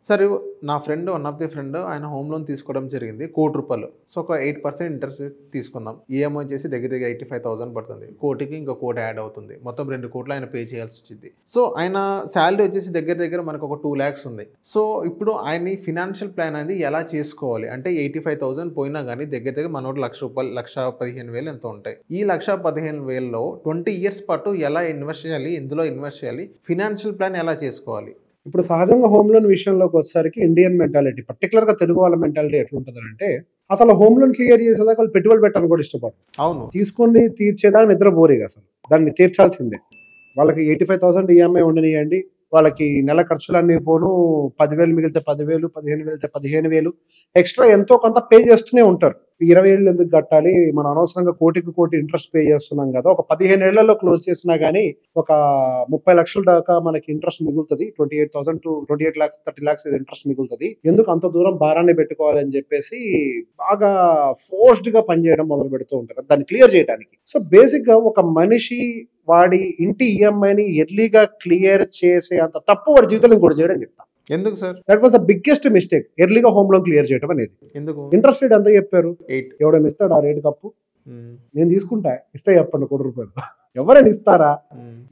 Sir నా friend one of the friend ఆయన home loan తీసుకోవడం జరిగింది ₹1,00,00,000. సో ఒక 8% ఇంట్రెస్ట్ తీసుకుందాం. ఈఎంఐ వచ్చేసి దగ్గర దగ్గర 85,000 పడుతుంది. కోటికి ఇంకో కోటి యాడ్ అవుతుంది. మొత్తం 2,00,00,000 ఆయన పే చేయాల్సి వచ్చింది. సో ఆయన శాలరీ వచ్చేసి దగ్గర దగ్గర మనకు ఒక 2 lakhs ఉంది. సో ఇప్పుడు ఆయన ఫినాన్షియల్ ప్లాన్ అనేది ఎలా చేసుకోవాలి అంటే 85,000 పోయినా కానీ దగ్గర దగ్గర మనోడు ₹1,00,000 1,15,000 ఎంతో ఉంటాయి. ఈ 1,15,000లో 20 years పాటు ఎలా ఇన్వెస్ట్ చేయాలి, ఎందులో ఇన్వెస్ట్ చేయాలి, ఫినాన్షియల్ ప్లాన్ ఎలా చేసుకోవాలి? ఇప్పుడు సహజంగా హోమ్ లోన్ విషయంలోకి వచ్చేసరికి ఇండియన్ మెంటాలిటీ, పర్టికులర్ గా తెలుగు వాళ్ళ మెంటాలిటీ ఎట్లుంటుందంటే అసలు హోమ్ లోన్ క్లియర్ చేసేదాకా వాళ్ళు పెట్టుబడి పెట్టాలని కూడా ఇష్టపడరు. అవును, తీసుకొని తీర్చేదాకా నిద్రపోరు. అసలు దాన్ని తీర్చాల్సిందే. వాళ్ళకి 85,000 ఈఎంఐ ఉండనియండి, వాళ్ళకి నెల ఖర్చులన్నీ పోను 10,000 మిగిలితే 10,000, 15,000 మిగిలితే 15,000 ఎక్స్ట్రా ఎంతో కొంత పే చేస్తూనే ఉంటారు. 20,000 ఎందుకు కట్టాలి, మనం అనవసరంగా కోటికి కోటి ఇంట్రెస్ట్ పే చేస్తున్నాం కదా, ఒక 15 ఏళ్లలో క్లోజ్ చేసినా గానీ ఒక 30 లక్షల దాకా మనకి ఇంట్రెస్ట్ మిగులుతుంది. 28,000 to 28 lakhs 30 lakhs ఇంట్రెస్ట్ మిగులుతుంది. ఎందుకు అంత దూరం భారాన్ని పెట్టుకోవాలి అని చెప్పేసి బాగా ఫోర్స్డ్ గా పనిచేయడం మొదలు పెడుతూ ఉంటారు దాన్ని క్లియర్ చేయడానికి. సో బేసిక్ గా ఒక మనిషి వాడి ఇంటి ఈఎంఐని ఎర్లీగా క్లియర్ చేసే అంత తప్పు వాడి జీవితంలో ఇంకోటి చేయడం చెప్తా. ఎందుకు sir? That was the biggest mistake, ఎర్లీగా హోమ్ లోన్ క్లియర్ చేయడం అనేది. ఎందుకు? ఇంట్రెస్ట్ రేట్ ఎంత చెప్పారు? 8. ఎవడైనా ఇస్తాడు ఆ రేటు కప్పు? నేను తీసుకుంటా, ఇస్తా చెప్పండి ₹1,00,00,000. ఎవరైనా ఇస్తారా?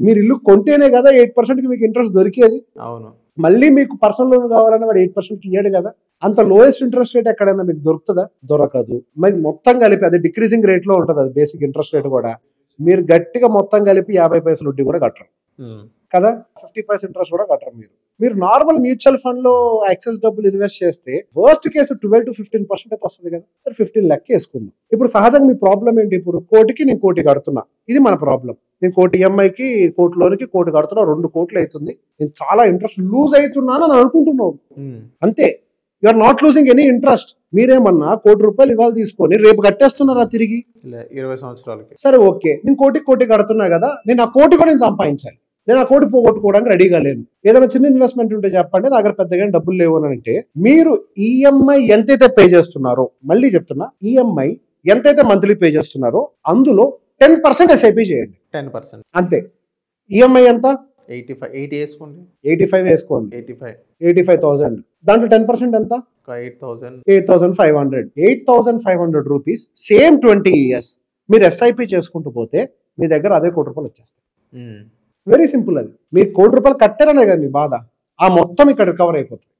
మీరు ఇల్లు కొంటేనే కదా 8% మీకు ఇంట్రెస్ట్ దొరికేది. అవును, మళ్ళీ మీకు పర్సనల్ లోన్ కావాలన్నా వాడు 8% ఇయ్యాడు కదా. అంత లోయెస్ట్ ఇంట్రెస్ట్ రేట్ ఎక్కడైనా మీకు దొరుకుతుందా? దొరకదు. మరి మొత్తం కలిపి అది డిక్రీజింగ్ రేట్ లో ఉంటుంది, అది బేసిక్ ఇంట్రెస్ట్ రేట్ కూడా. మీరు గట్టిగా మొత్తం కలిపి 50 పైసలు వడ్డీ కూడా కట్టరు కదా, 50% ఇంట్రెస్ట్ కూడా కట్టరు. మీరు నార్మల్ మ్యూచువల్ ఫండ్ లో యాక్సెస్ డబ్బులు ఇన్వెస్ట్ చేస్తే వర్స్ట్ కేసు 12 to 15% అయితే వస్తుంది కదా. సరే 15 లెక్క వేసుకుందాం. ఇప్పుడు సహజంగా మీ ప్రాబ్లం ఏంటి? ఇప్పుడు కోటికి నేను కోటి కడుతున్నా, ఇది మన ప్రాబ్లం. నేను కోటి ఈఎంఐకి కోటి లోనికి కోటి కడుతున్నా, 2 కోట్లు అవుతుంది. నేను చాలా ఇంట్రెస్ట్ లూజ్ అవుతున్నాను అని అనుకుంటున్నాను, అంతే. You are not losing any interest. మీరేమన్నా ₹1,00,00,000 ఇవాళ తీసుకొని రేపు కట్టేస్తున్నారా తిరిగి 20 సంవత్సరాలకి? సరే ఓకే, నేను కోటి కడుతున్నా కదా, నేను ఆ కోటి కూడా నేను సంపాదించాలి. నేను ఆ కోటి పోగొట్టుకోవడానికి రెడీగా లేను. ఏదైనా చిన్న ఇన్వెస్ట్మెంట్ ఉంటే చెప్పండి, నా దగ్గర పెద్దగా డబ్బులు లేవు అని అంటే. మీరు ఈఎంఐ ఎంతైతే పే చేస్తున్నారో, మళ్ళీ చెప్తున్నా, ఈఎంఐ ఎంతైతే మంత్లీ పే చేస్తున్నారో అందులో 10% ఎస్ఐపి చేయండి. 10% అంతే. ఈఎంఐ ఎంత? 80 వేసుకోండి. 85 వేసుకోండి. 85,000. దాంట్లో 10% ఎంత? 8,000. 8,500. 8,500 రూపీస్ సేమ్ 20 years మీరు ఎస్ఐపి చేసుకుంటూ పోతే మీ దగ్గర అదే ₹1,00,00,000 వచ్చేస్తాయి. Very simple. అది మీరు ₹1,00,00,000 కట్టారనే కదా మీ బాధ, ఆ మొత్తం ఇక్కడ కవర్ అయిపోతుంది.